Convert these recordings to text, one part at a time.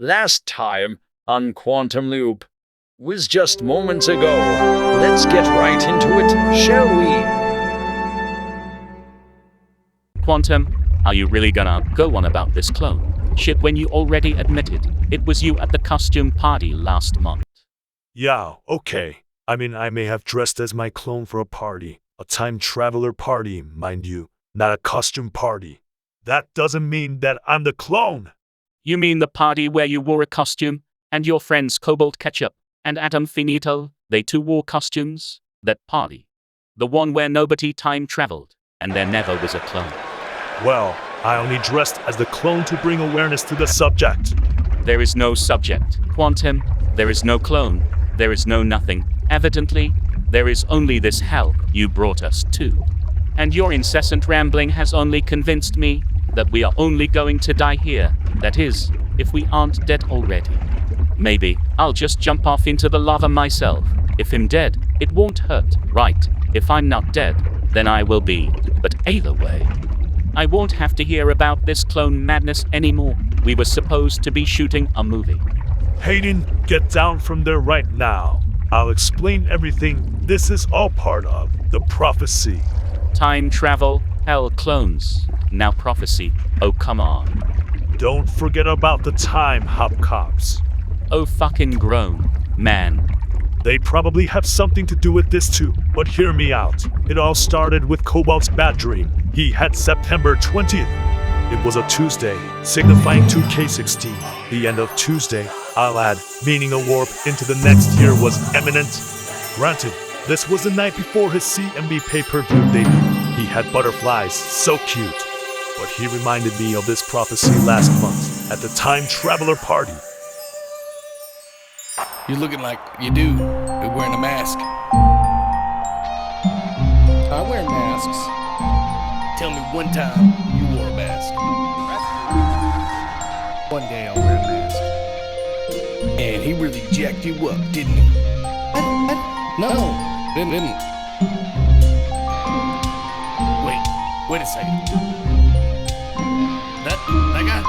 Last time on Quantum Loop was just moments ago. Let's get right into it, shall we? Quantum, are you really gonna go on about this clone shit when you already admitted it was you at the costume party last month? Yeah, okay. I mean, I may have dressed as my clone for a party. A time traveler party, mind you, not a costume party. That doesn't mean that I'm the clone. You mean the party where you wore a costume, and your friends Cobalt Ketchup and Adam Finito, they too wore costumes? That party. The one where nobody time traveled, and there never was a clone. Well, I only dressed as the clone to bring awareness to the subject. There is no subject, Quantum. There is no clone. There is no nothing. Evidently, there is only this hell you brought us to. And your incessant rambling has only convinced me that we are only going to die here. That is, if we aren't dead already. Maybe I'll just jump off into the lava myself. If I'm dead, it won't hurt, right? If I'm not dead, then I will be. But either way, I won't have to hear about this clone madness anymore. We were supposed to be shooting a movie. Hayden, get down from there right now. I'll explain everything. This is all part of the prophecy. Time travel, hell clones. Now prophecy. Oh, come on. Don't forget about the time hop cops. Oh, fucking grown, man. They probably have something to do with this too, but hear me out. It all started with Cobalt's bad dream. He had September 20th. It was a Tuesday, signifying 2K16. The end of Tuesday, I'll add, meaning a warp into the next year was imminent. Granted, this was the night before his CMB pay-per-view debut. He had butterflies, so cute. But he reminded me of this prophecy last month at the Time Traveler party. You're looking like you do. You're wearing a mask. I wear masks. Tell me one time you wore a mask. One day I'll wear a mask. And he really jacked you up, didn't he? No, didn't. Wait a second. That guy?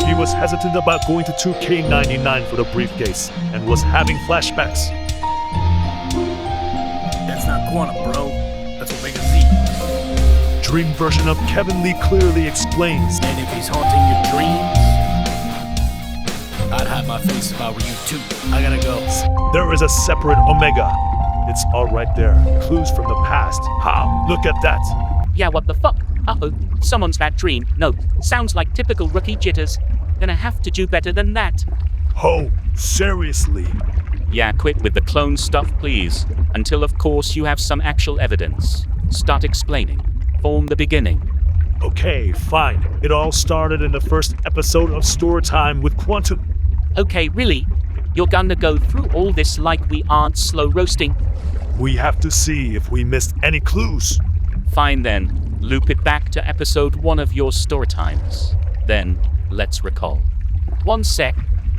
He was hesitant about going to 2K99 for the briefcase and was having flashbacks. That's not Quantum, bro. That's Omega Z. Dream version of Kevin Lee clearly explains. And if he's haunting your dreams, I'd hide my face if I were you too. I gotta go. There is a separate Omega. It's all right there. Clues from the past. How? Look at that. Yeah, what the fuck? Uh-oh, someone's bad dream. No, sounds like typical rookie jitters. Gonna have to do better than that. Oh, seriously? Yeah, quit with the clone stuff, please. Until, of course, you have some actual evidence. Start explaining. Form the beginning. Okay, fine. It all started in the first episode of StoryTime with Quantum. Okay, really? You're gonna go through all this like we aren't slow roasting? We have to see if we missed any clues. Fine then, loop it back to episode 1 of your StoryTimes. Then, let's recall. 1 sec,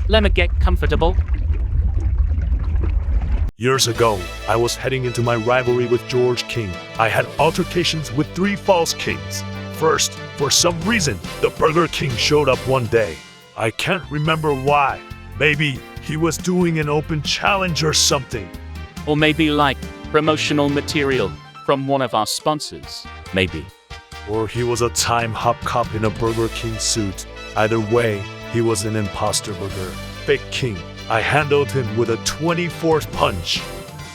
let me get comfortable. Years ago, I was heading into my rivalry with George King. I had altercations with 3 false kings. First, for some reason, the Burger King showed up one day. I can't remember why. Maybe he was doing an open challenge or something. Or maybe like promotional material from one of our sponsors, maybe. Or he was a time hop cop in a Burger King suit. Either way, he was an imposter burger. Fake king. I handled him with a 24th punch.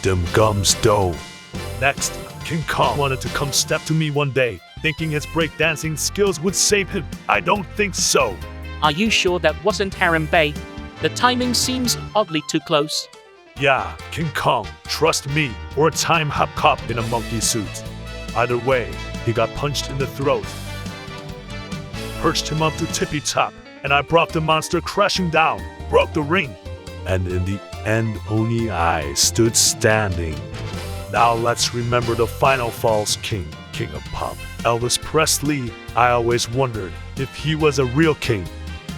Dim gums dough. Next, King Kong wanted to come step to me one day, thinking his breakdancing skills would save him. I don't think so. Are you sure that wasn't Harem Bay? The timing seems oddly too close. Yeah, King Kong, trust me, or a time hop cop in a monkey suit. Either way, he got punched in the throat. Perched him up to tippy top, and I brought the monster crashing down, broke the ring. And in the end, only I stood standing. Now let's remember the final false king, King of Pop. Elvis Presley. I always wondered if he was a real king,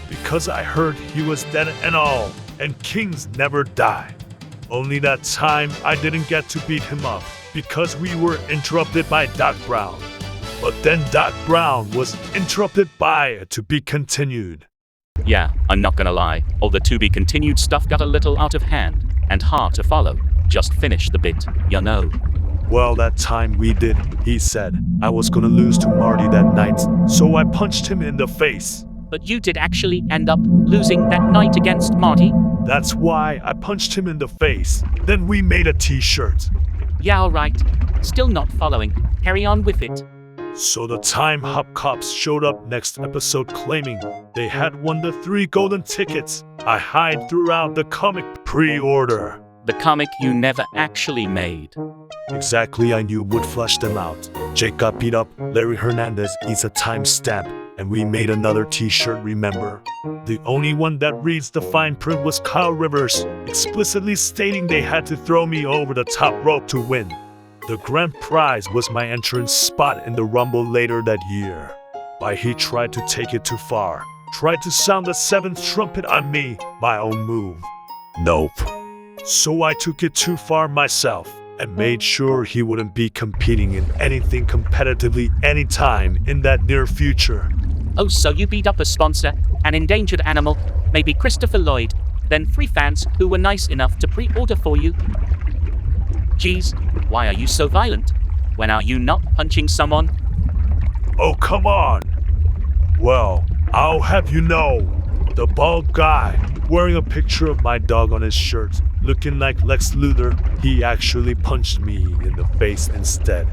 because I heard he was dead and all, and kings never die. Only that time I didn't get to beat him up because we were interrupted by Doc Brown. But then Doc Brown was interrupted by To Be Continued. Yeah, I'm not gonna lie, all the to be continued stuff got a little out of hand and hard to follow. Just finish the bit, you know. Well, that time we did, he said I was gonna lose to Marty that night, so I punched him in the face. But you did actually end up losing that night against Marty? That's why I punched him in the face. Then we made a t-shirt. Yeah, alright. Still not following. Carry on with it. So the Time Hop cops showed up next episode claiming they had won the 3 golden tickets I hide throughout the comic pre-order. The comic you never actually made. Exactly, I knew would flush them out. Jake got beat up, Larry Hernandez eats a timestamp, and we made another t-shirt, remember? The only one that reads the fine print was Kyle Rivers, explicitly stating they had to throw me over the top rope to win. The grand prize was my entrance spot in the Rumble later that year. But he tried to take it too far, tried to sound the 7th trumpet on me, my own move. Nope. So I took it too far myself and made sure he wouldn't be competing in anything competitively anytime in that near future. Oh, so you beat up a sponsor, an endangered animal, maybe Christopher Lloyd, then 3 fans who were nice enough to pre-order for you. Geez, why are you so violent? When are you not punching someone? Oh, come on! Well, I'll have you know, the bald guy wearing a picture of my dog on his shirt, looking like Lex Luthor, he actually punched me in the face instead.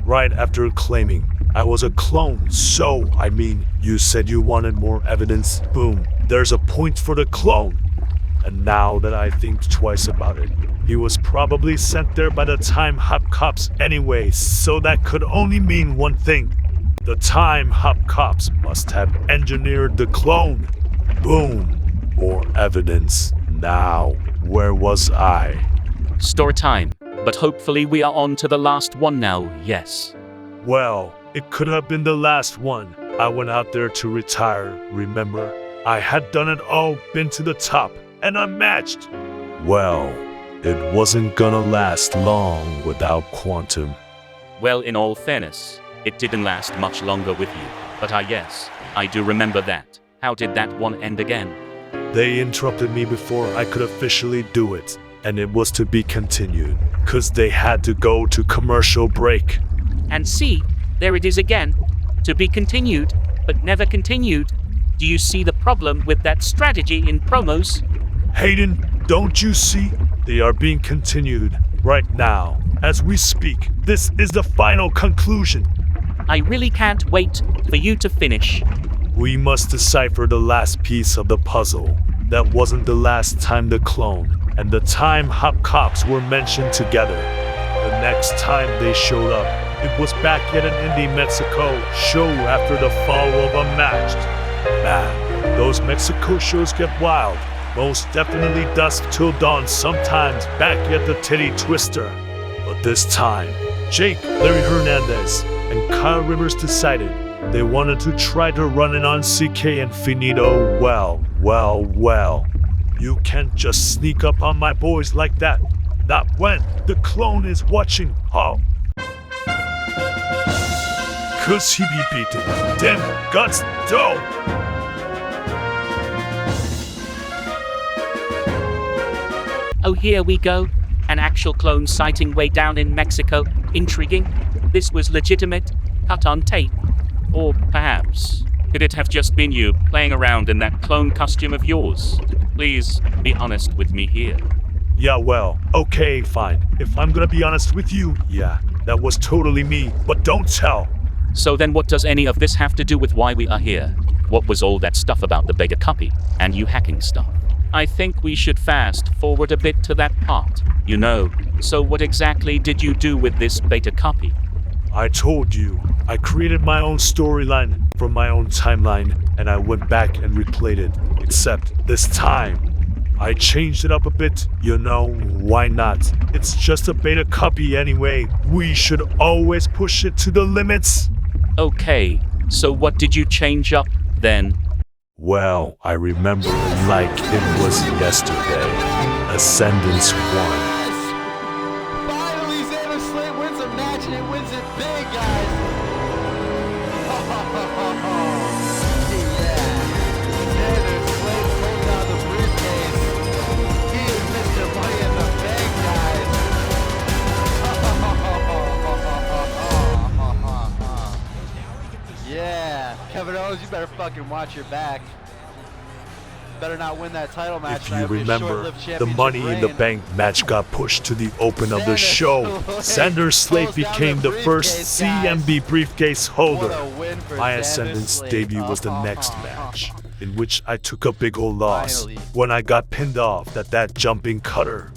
Right after claiming I was a clone, so, I mean, you said you wanted more evidence. Boom, there's a point for the clone. And now that I think twice about it, he was probably sent there by the Time Hop cops anyway, so that could only mean one thing. The Time Hop cops must have engineered the clone. Boom, more evidence. Now, where was I? Story time, but hopefully we are on to the last one now, yes. Well, it could have been the last one. I went out there to retire, remember? I had done it all, been to the top, and unmatched. Well, it wasn't gonna last long without Quantum. Well, in all fairness, it didn't last much longer with you, but yes, I do remember that. How did that one end again? They interrupted me before I could officially do it, and it was to be continued, 'cause they had to go to commercial break. And see, there it is again. To be continued, but never continued. Do you see the problem with that strategy in promos? Hayden, don't you see? They are being continued right now. As we speak, this is the final conclusion. I really can't wait for you to finish. We must decipher the last piece of the puzzle. That wasn't the last time the clone and the Time Hop cops were mentioned together. The next time they showed up, it was back at an Indie Mexico show after the fall of Unmatched. Man, those Mexico shows get wild. Most definitely dusk till dawn, sometimes back at the Titty Twister. But this time, Jake, Larry Hernandez, and Kyle Rivers decided they wanted to try to run it on CK and Finito. Well. You can't just sneak up on my boys like that. Not when the clone is watching. Oh. 'Cause he be beaten. Damn guts dope. Oh, here we go. An actual clone sighting way down in Mexico. Intriguing. This was legitimate. Cut on tape. Or perhaps, could it have just been you playing around in that clone costume of yours? Please be honest with me here. Yeah, well, okay, fine. If I'm gonna be honest with you, yeah, that was totally me, but don't tell. So then what does any of this have to do with why we are here? What was all that stuff about the beta copy and you hacking stuff? I think we should fast forward a bit to that part. You know, so what exactly did you do with this beta copy? I told you, I created my own storyline from my own timeline, and I went back and replayed it. Except this time, I changed it up a bit. You know, why not? It's just a beta copy anyway. We should always push it to the limits. Okay, so what did you change up then? Well, I remember it like it was yesterday. Ascendance 1. Finally, Xander Slate wins a match and it wins it big, guys. Yeah, Xander better fucking watch your back. Better not win that title match. If tonight you with your remember, short-lived the championship Money in the reign. Bank match got pushed to the open of the show. Sanders Xander Slate Slate pulls down became the the first briefcase, guys. CMB briefcase What holder. a win for My Xander Ascendant's Slate. debut was the next match, in which I took a big ol' loss Finally. when I got pinned off at that jumping cutter.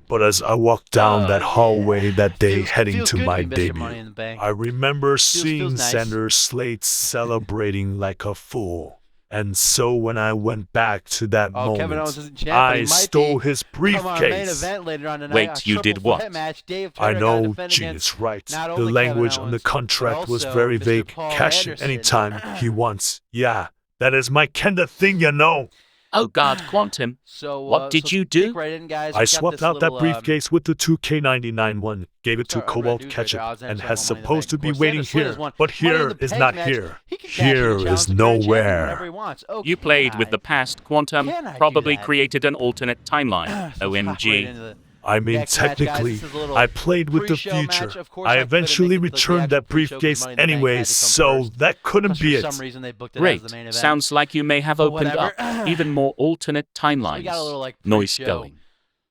But as I walked down that hallway that day heading Feels to good my being Mr. Money debut, in the Bank. I remember seeing feels nice. Xander Slate celebrating like a fool. And so when I went back to that Oh, Kevin Owens moment, isn't champ, but he I might stole be. his Come on, main briefcase. event later on tonight, Wait, a you did triple what? threat match. Dave I Turner know, gotta defend Gene against is right. not The only language Kevin on the Owens, but contract was also very Mr. vague. Paul Cash it Anderson. anytime he wants. Yeah, that is my kinda thing, you know. Oh God, Quantum. So, What did so you dig do? Right in, guys. I We got swapped this out that little, briefcase with the 2K99 one, gave it to sorry, Cobalt Newsmaker, Ketchup, Alexander and Sanders, has Money in the supposed to Bank. be Of course, waiting Sanders Slate here, has won but Money in here the is Bank not match. here. He can cash in and Here challenge is the current champion whenever nowhere. he wants. Oh, You can played I? with the past, Quantum. Can I do Probably that? created an alternate timeline. So let's hop right OMG. into the I mean, next match, guys. technically, This is a little I played with the pre-show future. match. Of course, I I couldn't eventually make it to the returned that actual pre-show 'cause briefcase Money in the Bank anyway, had to come so first. that couldn't Plus, be for it. some reason, they booked it Great. as the main event. Sounds like you may have But opened up whatever. even more alternate timelines. So we got a little, like, Noise pre-show. going.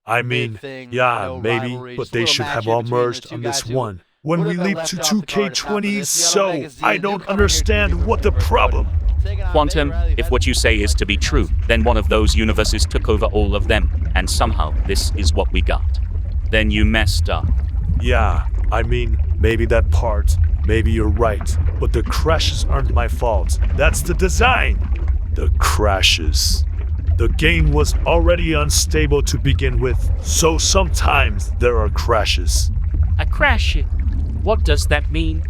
I mean, Mid-thing, yeah, no maybe, rivalry, but just a they little should have matchup all between the merged two on guys this who one. When we would've been leap left to off the card at the top of 2K20, this. We got so Omega Z I and don't newcomer here, understand Jimmy what the Rivers. problem. Taking on Quantum, Baby Riley, if what you say is to be true, then one of those universes took over all of them, and somehow this is what we got. Then you messed up. Yeah, I mean, maybe that part, maybe you're right, but the crashes aren't my fault. That's the design. The crashes. The game was already unstable to begin with, so sometimes there are crashes. A crash it. What does that mean?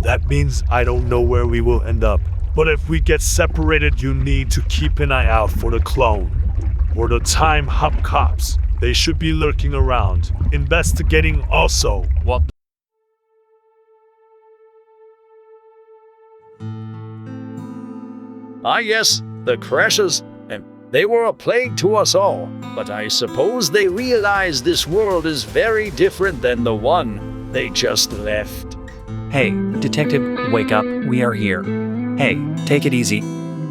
That means I don't know where we will end up. But if we get separated, you need to keep an eye out for the clone. Or the time hop cops. They should be lurking around, investigating also. What? Ah, yes, the crashes. They were a plague to us all, but I suppose they realize this world is very different than the one they just left. Hey, detective, wake up, we are here. Hey, take it easy.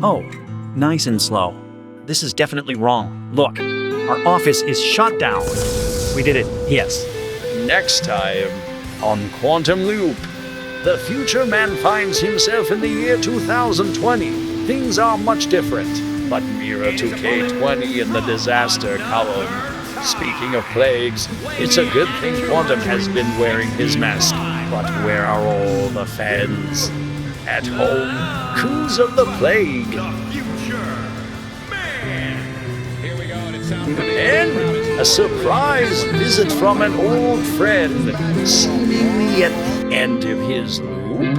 Oh, nice and slow. This is definitely wrong. Look, our office is shut down. We did it, yes. Next time on Quantum Loop, the future man finds himself in the year 2020. Things are much different, but Mira 2K20 in the disaster column. Speaking of plagues, it's a good thing Quantum has been wearing his mask. But where are all the fans? At home, Cruise of the Plague. And a surprise visit from an old friend, seemingly at the end of his loop.